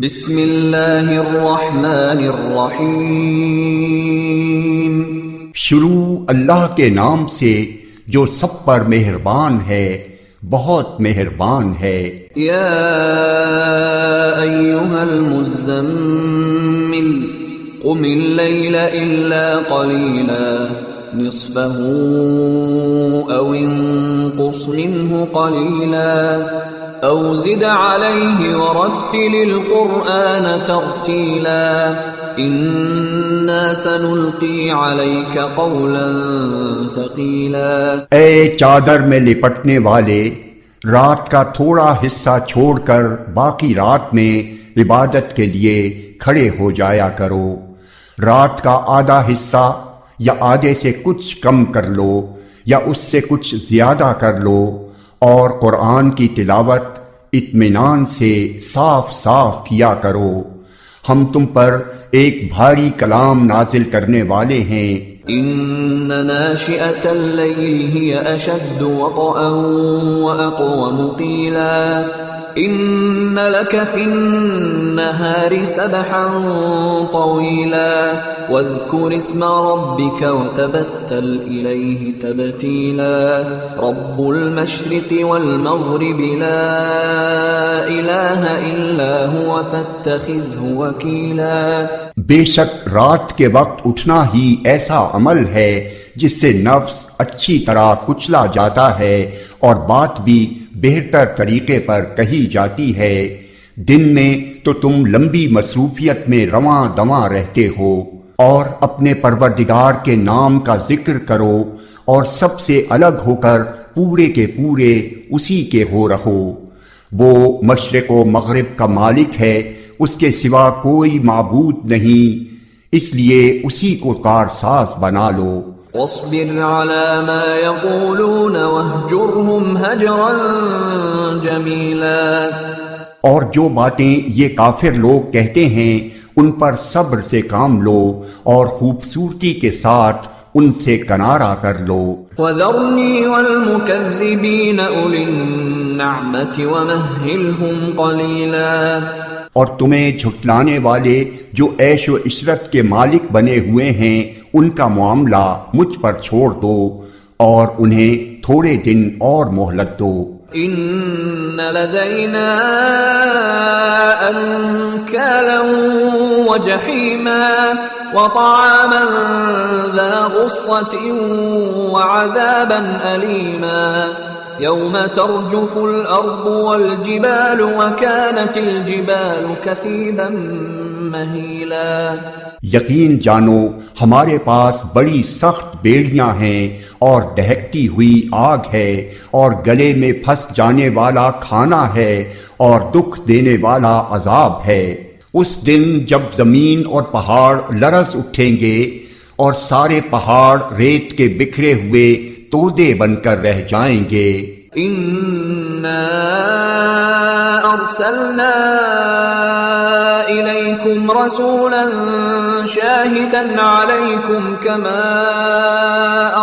بسم اللہ الرحمن الرحیم۔ شروع اللہ کے نام سے جو سب پر مہربان ہے، بہت مہربان ہے۔ یا ایھا المزمل قم اللیل الا قلیلا نصفه او انقص منه قلیلا او زد علیہ ورتل القرآن ترتیلا انا سنلقی علیک قولا ثقیلا۔ اے چادر میں لپٹنے والے، رات کا تھوڑا حصہ چھوڑ کر باقی رات میں عبادت کے لیے کھڑے ہو جایا کرو۔ رات کا آدھا حصہ یا آدھے سے کچھ کم کر لو یا اس سے کچھ زیادہ کر لو، اور قرآن کی تلاوت اطمینان سے صاف صاف کیا کرو۔ ہم تم پر ایک بھاری کلام نازل کرنے والے ہیں۔ ان ناشئة اللیل ہی اشد وطئا واقوم قیلا ان لک فی النہار سبحا طویلا واذکر اسم ربک وتبتل الیہ تبتیلا رب المشرق والمغرب لا الہ الا هو فاتخذہ وکیلا۔ بے شک رات کے وقت اٹھنا ہی ایسا عمل ہے جس سے نفس اچھی طرح کچلا جاتا ہے اور بات بھی بہتر طریقے پر کہی جاتی ہے۔ دن میں تو تم لمبی مصروفیت میں رواں دواں رہتے ہو، اور اپنے پروردگار کے نام کا ذکر کرو اور سب سے الگ ہو کر پورے کے پورے اسی کے ہو رہو۔ وہ مشرق و مغرب کا مالک ہے، اس کے سوا کوئی معبود نہیں، اس لیے اسی کو کارساز بنا لو۔ واصبر على ما يقولون واهجرهم هجرا جميلا۔ اور جو باتیں یہ کافر لوگ کہتے ہیں ان پر صبر سے کام لو اور خوبصورتی کے ساتھ ان سے کنارہ کر لو۔ وذرني والمكذبين أولي النعمة ومهلهم قليلا۔ اور تمہیں جھٹلانے والے جو عیش و عشرت کے مالک بنے ہوئے ہیں ان کا معاملہ مجھ پر چھوڑ دو اور انہیں تھوڑے دن اور مہلت دو۔ ان لدینا انکالا وجحیما وطعاما ذا غصة وعذابا ألیما یوم ترجف الارض والجبال وكانت الجبال کثیبا مہیلا۔ یقین جانو ہمارے پاس بڑی سخت بیڑیاں ہیں اور دہکتی ہوئی آگ ہے اور گلے میں پھنس جانے والا کھانا ہے اور دکھ دینے والا عذاب ہے۔ اس دن جب زمین اور پہاڑ لرز اٹھیں گے اور سارے پہاڑ ریت کے بکھرے ہوئے تودے بن کر رہ جائیں گے۔ اِنَّا ارسلنا الیکم رسولا شاہدا علیکم کما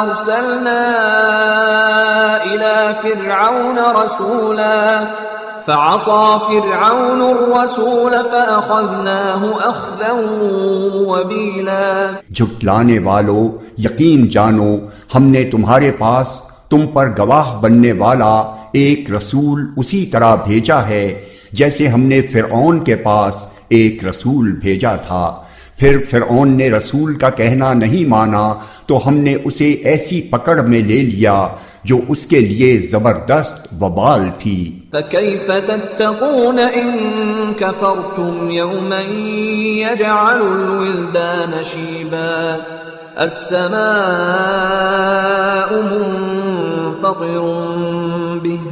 ارسلنا الی فرعون رسولا فعصى فرعون الرسول فأخذناه أخذا وبيلا۔ جھٹلانے والو، یقین جانو ہم نے تمہارے پاس تم پر گواہ بننے والا ایک رسول اسی طرح بھیجا ہے جیسے ہم نے فرعون کے پاس ایک رسول بھیجا تھا۔ پھر فرعون نے رسول کا کہنا نہیں مانا تو ہم نے اسے ایسی پکڑ میں لے لیا جو اس کے لیے زبردست وبال تھی۔ فَكَيْفَ تَتَّقُونَ إِن كَفَرْتُمْ يَوْمًا يَجْعَلُ الْوِلْدَانَ شِيبًا السَّمَاءُ مُنفَطِرٌ بِهِ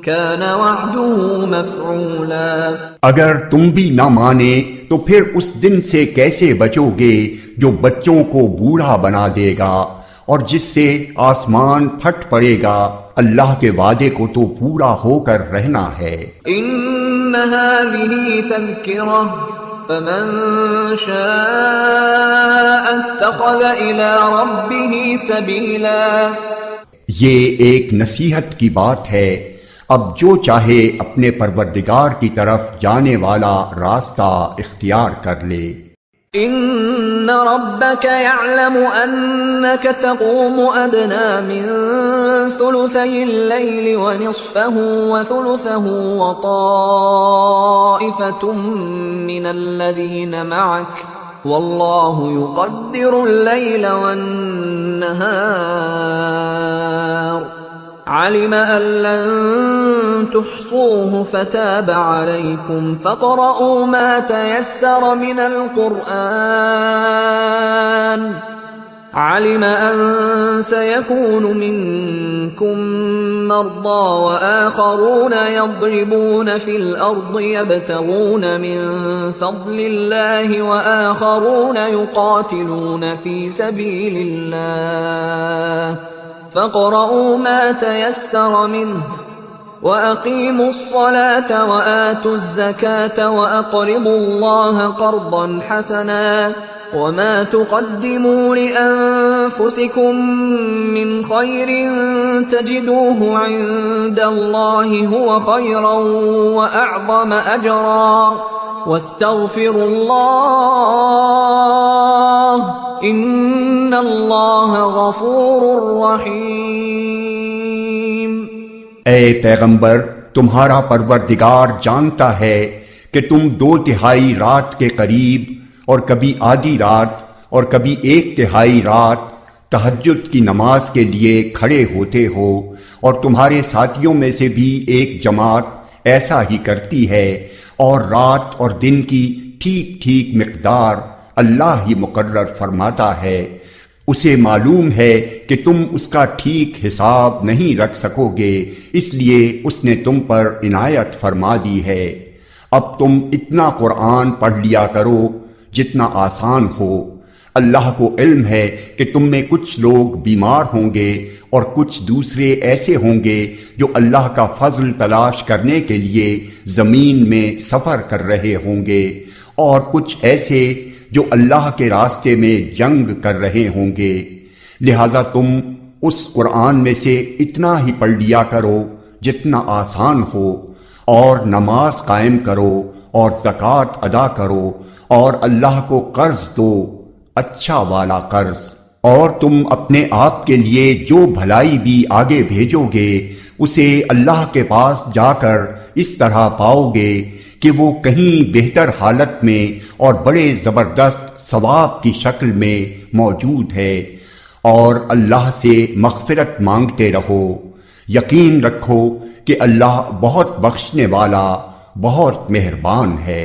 كَانَ وَعْدُهُ مَفْعُولًا۔ اگر تم بھی نہ مانے تو پھر اس دن سے کیسے بچو گے جو بچوں کو بوڑھا بنا دے گا اور جس سے آسمان پھٹ پڑے گا؟ اللہ کے وعدے کو تو پورا ہو کر رہنا ہے۔ ان هذه تذکرہ فمن شاء اتخذ الى ربه سبیلا۔ یہ ایک نصیحت کی بات ہے، اب جو چاہے اپنے پروردگار کی طرف جانے والا راستہ اختیار کر لے۔ ان ربك يعلم انك تقوم ادنى من ثلثي الليل ونصفه وثلثه وطائفة من الذين معك والله يقدر الليل والنهار علم أن لن تحصوه فتاب عليكم فاقرؤوا ما تيسر من القرآن علم أن سيكون منكم مرضى وآخرون يضربون في الأرض يبتغون من فضل الله وآخرون يقاتلون في سبيل الله فاقرؤوا ما تيسر منه وأقيموا الصلاة وآتوا الزكاة وأقرضوا الله قرضا حسنا وما تقدموا لأنفسكم من خير تجدوه عند الله هو خيرا وأعظم أجرا واستغفروا الله ان اللہ غفور رحیم۔ اے پیغمبر، تمہارا پروردگار جانتا ہے کہ تم 2/3 رات کے قریب اور کبھی آدھی رات اور کبھی 1/3 رات تہجد کی نماز کے لیے کھڑے ہوتے ہو، اور تمہارے ساتھیوں میں سے بھی ایک جماعت ایسا ہی کرتی ہے، اور رات اور دن کی ٹھیک ٹھیک مقدار اللہ ہی مقرر فرماتا ہے۔ اسے معلوم ہے کہ تم اس کا ٹھیک حساب نہیں رکھ سکو گے، اس لیے اس نے تم پر عنایت فرما دی ہے۔ اب تم اتنا قرآن پڑھ لیا کرو جتنا آسان ہو۔ اللہ کو علم ہے کہ تم میں کچھ لوگ بیمار ہوں گے اور کچھ دوسرے ایسے ہوں گے جو اللہ کا فضل تلاش کرنے کے لیے زمین میں سفر کر رہے ہوں گے، اور کچھ ایسے جو اللہ کے راستے میں جنگ کر رہے ہوں گے۔ لہذا تم اس قرآن میں سے اتنا ہی پڑھ لیا کرو جتنا آسان ہو، اور نماز قائم کرو اور زکوٰۃ ادا کرو، اور اللہ کو قرض دو، اچھا والا قرض۔ اور تم اپنے آپ کے لیے جو بھلائی بھی آگے بھیجو گے اسے اللہ کے پاس جا کر اس طرح پاؤ گے کہ وہ کہیں بہتر حالت میں اور بڑے زبردست ثواب کی شکل میں موجود ہے، اور اللہ سے مغفرت مانگتے رہو۔ یقین رکھو کہ اللہ بہت بخشنے والا، بہت مہربان ہے۔